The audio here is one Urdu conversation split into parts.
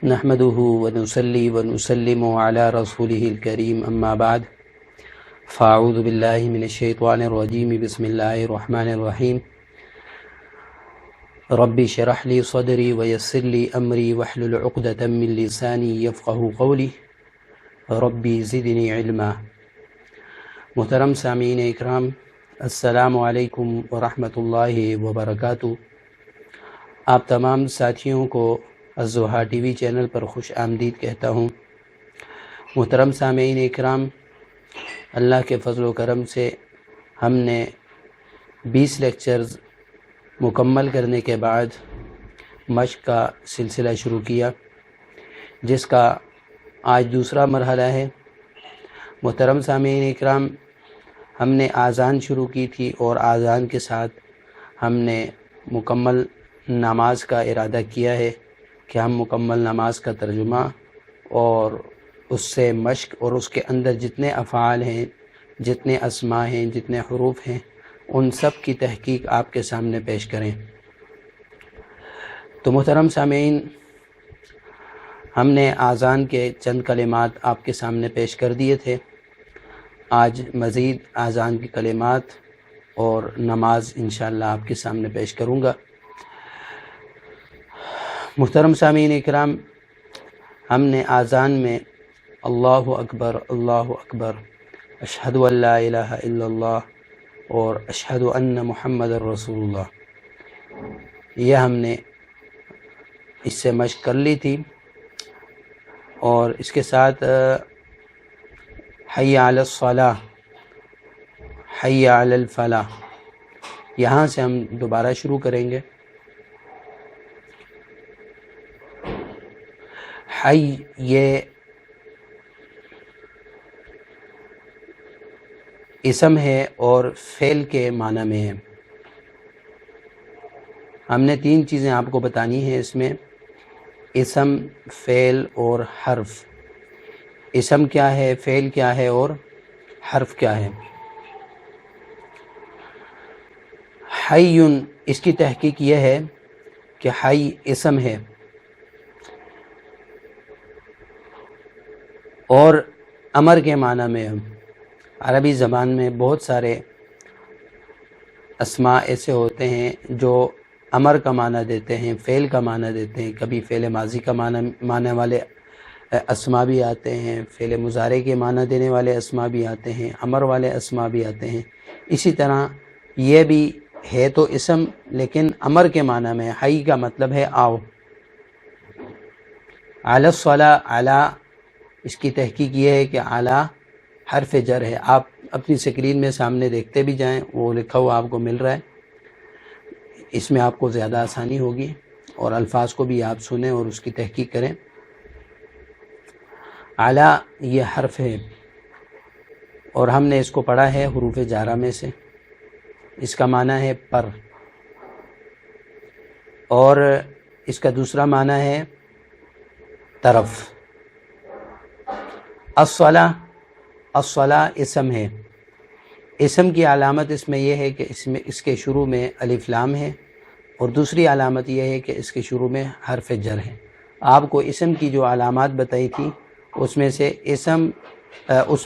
نحمده ونصلي ونسلم على رسوله الكريم أما بعد فأعوذ بالله من الشيطان الرجيم بسم الله الرحمن الرحيم ربي اشرح لي صدري ويسر لي أمري واحلل عقدة من لساني يفقه قولي ربي زدني علما۔ محترم سامعین اکرام، السلام علیکم ورحمۃ اللہ وبرکاتہ۔ آپ تمام ساتھیوں کو الضحیٰ ٹی وی چینل پر خوش آمدید کہتا ہوں۔ محترم سامعین اکرام، اللہ کے فضل و کرم سے ہم نے 20 لیکچرز مکمل کرنے کے بعد مشق کا سلسلہ شروع کیا، جس کا آج دوسرا مرحلہ ہے۔ محترم سامعین اکرام، ہم نے آذان شروع کی تھی اور آذان کے ساتھ ہم نے مکمل نماز کا ارادہ کیا ہے کہ ہم مکمل نماز کا ترجمہ اور اس سے مشق اور اس کے اندر جتنے افعال ہیں، جتنے اسماء ہیں، جتنے حروف ہیں، ان سب کی تحقیق آپ کے سامنے پیش کریں۔ تو محترم سامعین، ہم نے آذان کے چند کلمات آپ کے سامنے پیش کر دیے تھے۔ آج مزید آذان کے کلمات اور نماز انشاءاللہ آپ کے سامنے پیش کروں گا۔ محترم سامعین اکرام، ہم نے آذان میں اللہ اکبر اشہد ان لا الہ الا اللہ اور اشہد ان محمد رسول اللہ، یہ ہم نے اس سے مشق کر لی تھی، اور اس کے ساتھ حی علی الصلاۃ، حی علی الفلاح، یہاں سے ہم دوبارہ شروع کریں گے۔ حی یہ اسم ہے اور فعل کے معنی میں ہے۔ ہم نے 3 چیزیں آپ کو بتانی ہیں اس میں: اسم، فعل اور حرف۔ اسم کیا ہے، فعل کیا ہے اور حرف کیا ہے۔ حی، اس کی تحقیق یہ ہے کہ حی اسم ہے اور امر کے معنی میں ہے۔ عربی زبان میں بہت سارے اسماء ایسے ہوتے ہیں جو امر کا معنی دیتے ہیں، فعل کا معنی دیتے ہیں، کبھی فعل ماضی کا معنی والے اسماء بھی آتے ہیں، فعل مضارع کے معنی دینے والے اسماء بھی آتے ہیں، امر والے اسماء بھی آتے ہیں۔ اسی طرح یہ بھی ہے تو اسم لیکن امر کے معنی میں۔ حی کا مطلب ہے آؤ۔ علی الصلاۃ، علی، اس کی تحقیق یہ ہے کہ اعلی حرف جر ہے۔ آپ اپنی سکرین میں سامنے دیکھتے بھی جائیں، وہ لکھا ہوا آپ کو مل رہا ہے، اس میں آپ کو زیادہ آسانی ہوگی اور الفاظ کو بھی آپ سنیں اور اس کی تحقیق کریں۔ اعلی یہ حرف ہے اور ہم نے اس کو پڑھا ہے حروف جارہ میں سے۔ اس کا معنی ہے پر، اور اس کا دوسرا معنی ہے طرف۔ الصلاۃ اسم ہے۔ اسم کی علامت اس میں یہ ہے کہ اس کے شروع میں الف لام ہے، اور دوسری علامت یہ ہے کہ اس کے شروع میں حرف جر ہے۔ آپ کو اسم کی جو علامات بتائی تھی اس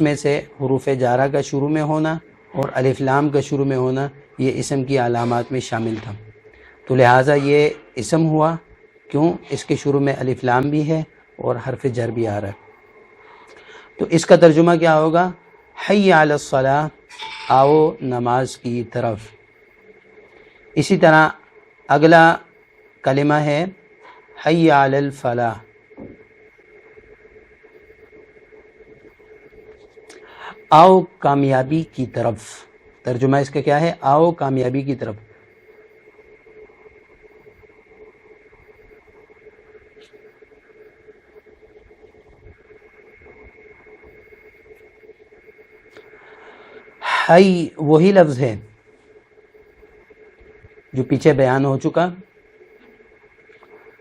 میں سے حروف جارہ کا شروع میں ہونا اور الف لام کا شروع میں ہونا یہ اسم کی علامات میں شامل تھا، تو لہٰذا یہ اسم ہوا۔ کیوں؟ اس کے شروع میں الف لام بھی ہے اور حرف جر بھی آ رہا ہے۔ تو اس کا ترجمہ کیا ہوگا؟ حی علی الصلاۃ، آؤ نماز کی طرف۔ اسی طرح اگلا کلمہ ہے حی علی الفلاح، آؤ کامیابی کی طرف۔ ترجمہ اس کا کیا ہے؟ آؤ کامیابی کی طرف۔ حی وہی لفظ ہے جو پیچھے بیان ہو چکا۔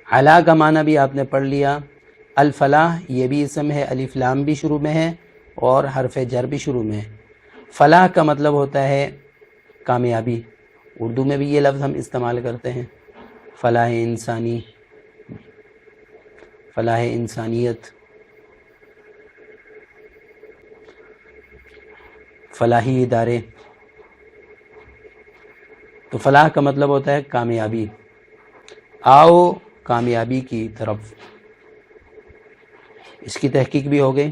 علا کا معنی بھی آپ نے پڑھ لیا۔ الفلاح یہ بھی اسم ہے، الف لام بھی شروع میں ہے اور حرف جر بھی شروع میں ہے۔ فلاح کا مطلب ہوتا ہے کامیابی، اردو میں بھی یہ لفظ ہم استعمال کرتے ہیں، فلاح انسانی، فلاح انسانیت، فلاحی ادارے. تو فلاح کا مطلب ہوتا ہے کامیابی. آؤ کامیابی کی طرف. اس کی تحقیق بھی ہو گئی.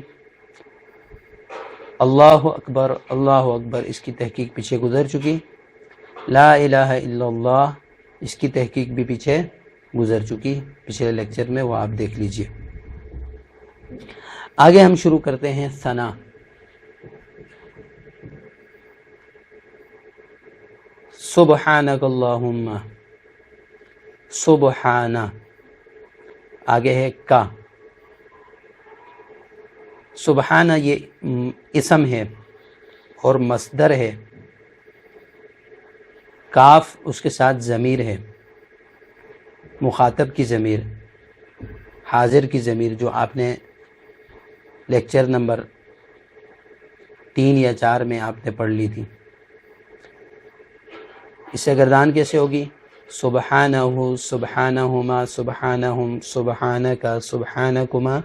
اللہ اکبر اللہ اکبر، اس کی تحقیق پیچھے گزر چکی. لا الہ الا اللہ، اس کی تحقیق بھی پیچھے گزر چکی پچھلے لیکچر میں، وہ آپ دیکھ لیجئے. آگے ہم شروع کرتے ہیں ثنا. سبحانک اللہم، سبحانہ، آگے ہے کا. سبحانہ یہ اسم ہے اور مصدر ہے. کاف اس کے ساتھ ضمیر ہے، مخاطب کی ضمیر، حاضر کی ضمیر، جو آپ نے لیکچر نمبر 3 یا 4 میں آپ نے پڑھ لی تھی. اس سے گردان کیسے ہوگی؟ سبحانہ، سبحانہما، سبحانہم، سبحانک، سبحانکما،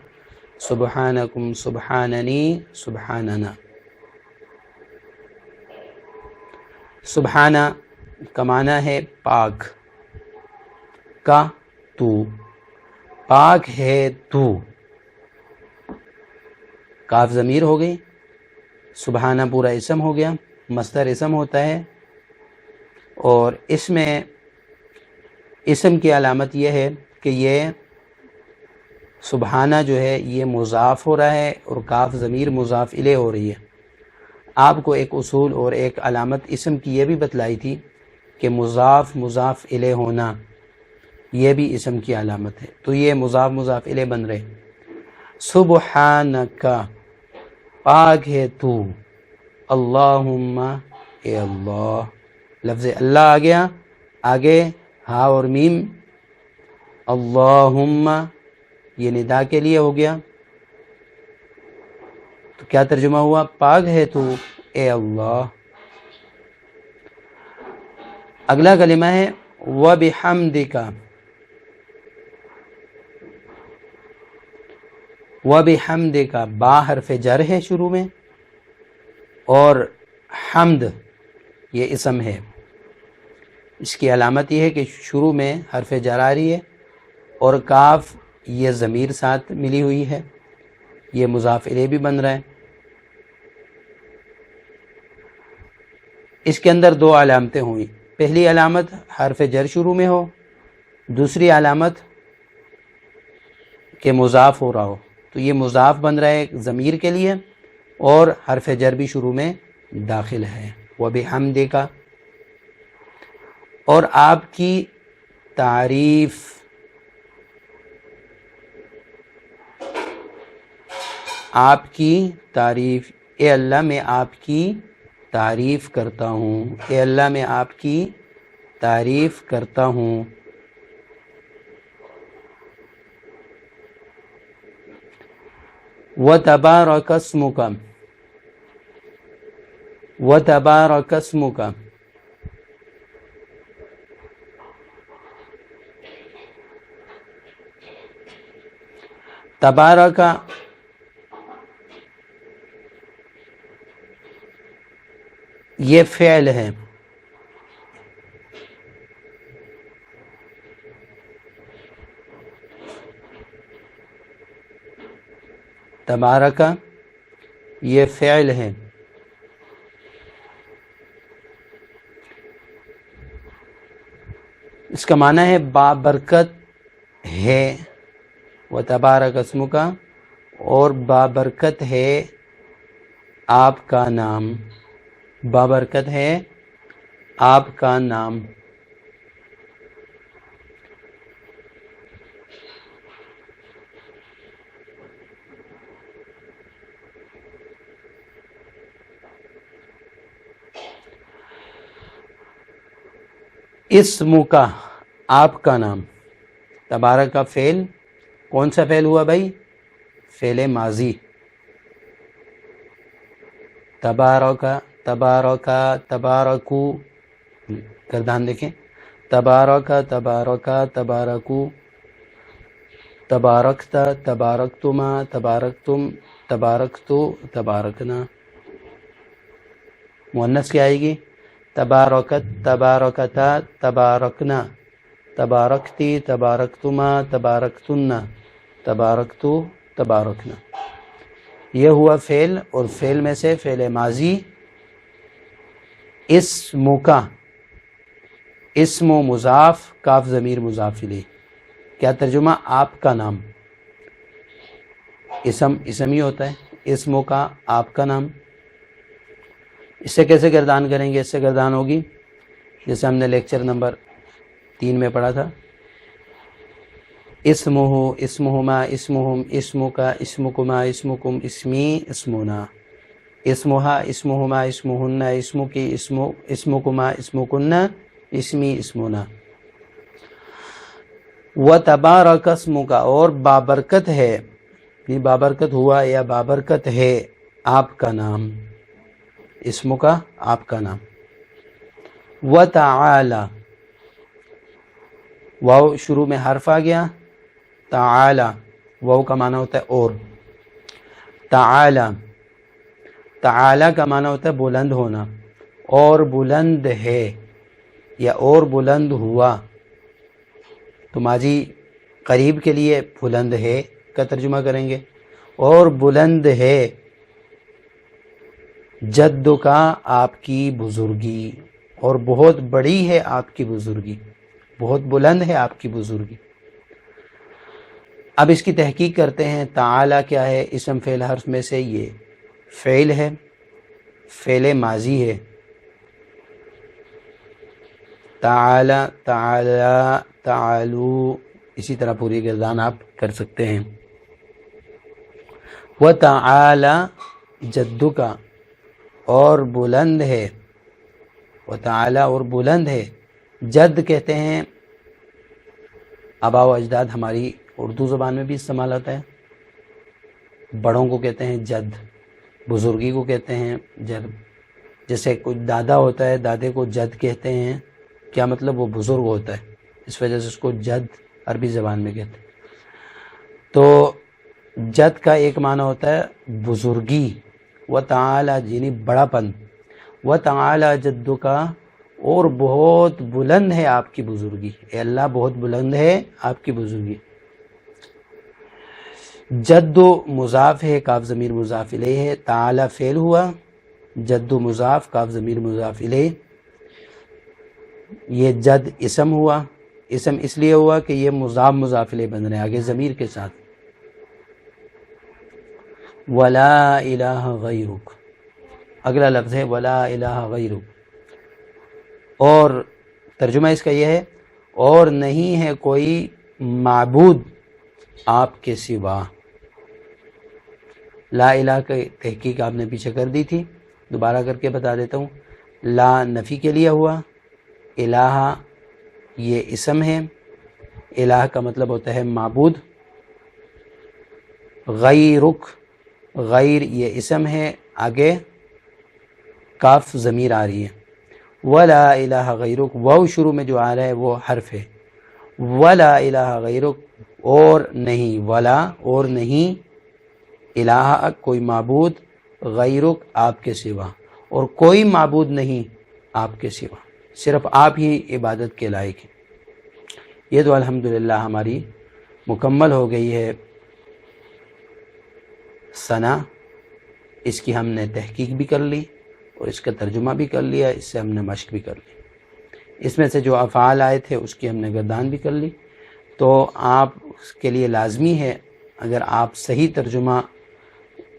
سبحانکم، سبحاننی، سبحاننا. سبحانہ کا معنی ہے پاک، کا تو، پاک ہے تو. کاف ضمیر ہو گئی، سبحانہ پورا اسم ہو گیا. مصدر اسم ہوتا ہے، اور اس میں اسم کی علامت یہ ہے کہ یہ سبحانہ جو ہے یہ مضاف ہو رہا ہے اور کاف ضمیر مضاف الیہ ہو رہی ہے. آپ کو ایک اصول اور ایک علامت اسم کی یہ بھی بتلائی تھی کہ مضاف مضاف الیہ ہونا یہ بھی اسم کی علامت ہے. تو یہ مضاف مضاف الیہ بن رہے. سبحانک، پاک ہے تو. اللہم، اے اللہ. لفظ اللہ آ گیا، آگے ہا اور میم. اللہم یہ ندا کے لیے ہو گیا. تو کیا ترجمہ ہوا؟ پاک ہے تو اے اللہ. اگلا کلمہ ہے وَبِحَمْدِكَ. وَبِحَمْدِكَ، با حرف جر ہے شروع میں، اور حمد یہ اسم ہے. اس کی علامت یہ ہے کہ شروع میں حرف جر آ رہی ہے اور کاف یہ ضمیر ساتھ ملی ہوئی ہے، یہ مضاف الیہ بھی بن رہا ہے. اس کے اندر 2 علامتیں ہوئی. پہلی علامت حرف جر شروع میں ہو، دوسری علامت کہ مضاف ہو رہا ہو. تو یہ مضاف بن رہا ہے ضمیر کے لیے، اور حرف جر بھی شروع میں داخل ہے. وَبِحَمْدِكَ، اور آپ کی تعریف، آپ کی تعریف. اے اللہ میں آپ کی تعریف کرتا ہوں، اے اللہ میں آپ کی تعریف کرتا ہوں. وَتَبَارَكَ اسْمُكَ، وَتَبَارَكَ اسْمُكَ، تبارک یہ فعل ہے. تبارک یہ فعل ہے. اس کا معنی ہے بابرکت ہے. وَتَبَارَكَ اسْمُكَ، اور بابرکت ہے آپ کا نام، بابرکت ہے آپ کا نام. اسمک، آپ کا نام. تبارک کا فعل کون سا فعل ہوا بھائی؟ فعل ماضی. تبارک، تبارک، تبارکو، گردان دیکھیں. تبارک، تبارک، تبارکو. تبارکت، تبارکتما، تبارکتم، تبارکتو، تبارکنا. مؤنث کیا آئے گی؟ تبارکت، تبارکتا، تبارکنا، تبارکتی، تبارکتما، تبارکتن، تبارکتو، تبارکنا. یہ ہوا فعل، اور فعل میں سے فعل ماضی اسم کا، اسم و مضاف، کاف ضمیر مضاف الیہ. کیا ترجمہ؟ آپ کا نام. اسم ہی ہوتا ہے، اسم کا، آپ کا نام. اس سے کیسے گردان کریں گے؟ اس سے گردان ہوگی جیسے ہم نے لیکچر نمبر 3 میں پڑھا تھا، اسمہ، اسمہما، اسمہم، اسمک، اسمکما، اسمکم، اسمی، اسمنا. اسمہا، اسمہما، اسمہن، اسمکی، اسمکما، اسمکن، اسمی، اسمنا. وتبارک اسمک، اور بابرکت ہے، یہ بابرکت ہوا یا بابرکت ہے آپ کا نام. اسم کا، آپ کا نام. وتعالی، واو شروع میں حرف آ گیا. تعالی، واو کا معنی ہوتا ہے اور. تعالی، تعالی کا معنی ہوتا ہے بلند ہونا. اور بلند ہے یا اور بلند ہوا، تو ماضی قریب کے لیے بلند ہے کا ترجمہ کریں گے. اور بلند ہے جد کا، آپ کی بزرگی، اور بہت بڑی ہے آپ کی بزرگی، بہت بلند ہے آپ کی بزرگی. اب اس کی تحقیق کرتے ہیں. تعالی کیا ہے؟ اسم فعل حرف میں سے یہ فعل ہے، فعل ماضی ہے. تعالی، تعالی، تعالو، اسی طرح پوری گردان آپ کر سکتے ہیں. وتعالی جدک، اور بلند ہے. وتعالی، اور بلند ہے. جد کہتے ہیں، آباء و اجداد ہماری اردو زبان میں بھی استعمال ہوتا ہے. بڑوں کو کہتے ہیں جد، بزرگی کو کہتے ہیں جد. جیسے کوئی دادا ہوتا ہے، دادے کو جد کہتے ہیں. کیا مطلب؟ وہ بزرگ ہوتا ہے، اس وجہ سے اس کو جد عربی زبان میں کہتے ہیں. تو جد کا ایک معنی ہوتا ہے بزرگی. وتعالی یعنی بڑا پن. وتعالی جدک، اور بہت بلند ہے آپ کی بزرگی. اے اللہ بہت بلند ہے آپ کی بزرگی. جد مضاف ہے، کاف ضمیر مضاف الیہ ہے. تعالی فعل ہوا، جد مضاف، کاف ضمیر مضاف الیہ. یہ جد اسم ہوا. اسم اس لیے ہوا کہ یہ مضاف مضاف الیہ بن رہے ہیں آگے ضمیر کے ساتھ. ولا الہ غیرک، اگلا لفظ ہے ولا الہ غیرک. اور ترجمہ اس کا یہ ہے، اور نہیں ہے کوئی معبود آپ کے سوا. لا الہ کی تحقیق آپ نے پیچھے کر دی تھی، دوبارہ کر کے بتا دیتا ہوں. لا نفی کے لیے ہوا. الہ یہ اسم ہے، الہ کا مطلب ہوتا ہے معبود. غیرک، غیر یہ اسم ہے، آگے کاف ضمیر آ رہی ہے. ولا الہ غیرک، واو شروع میں جو آ رہا ہے وہ حرف ہے. ولا الہ غیرک، اور نہیں، ولا اور نہیں، الہ کوئی معبود، غیرک آپ کے سوا، اور کوئی معبود نہیں آپ کے سوا، صرف آپ ہی عبادت کے لائق ہیں. یہ تو الحمدللہ ہماری مکمل ہو گئی ہے ثنا. اس کی ہم نے تحقیق بھی کر لی اور اس کا ترجمہ بھی کر لیا، اس سے ہم نے مشق بھی کر لی. اس میں سے جو افعال آئے تھے اس کی ہم نے گردان بھی کر لی. تو آپ کے لیے لازمی ہے، اگر آپ صحیح ترجمہ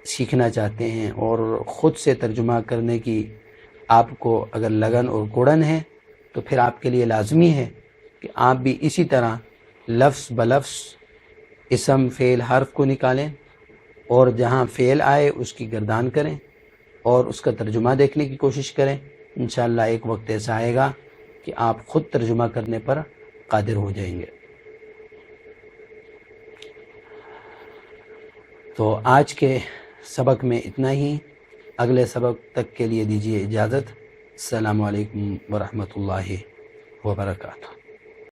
سیکھنا چاہتے ہیں اور خود سے ترجمہ کرنے کی آپ کو اگر لگن اور گڑن ہے، تو پھر آپ کے لیے لازمی ہے کہ آپ بھی اسی طرح لفظ بلفظ اسم فعل حرف کو نکالیں، اور جہاں فعل آئے اس کی گردان کریں اور اس کا ترجمہ دیکھنے کی کوشش کریں. انشاءاللہ ایک وقت ایسا آئے گا کہ آپ خود ترجمہ کرنے پر قادر ہو جائیں گے. تو آج کے سبق میں اتنا ہی. اگلے سبق تک کے لیے دیجیے اجازت. السلام علیکم ورحمۃ اللہ وبرکاتہ.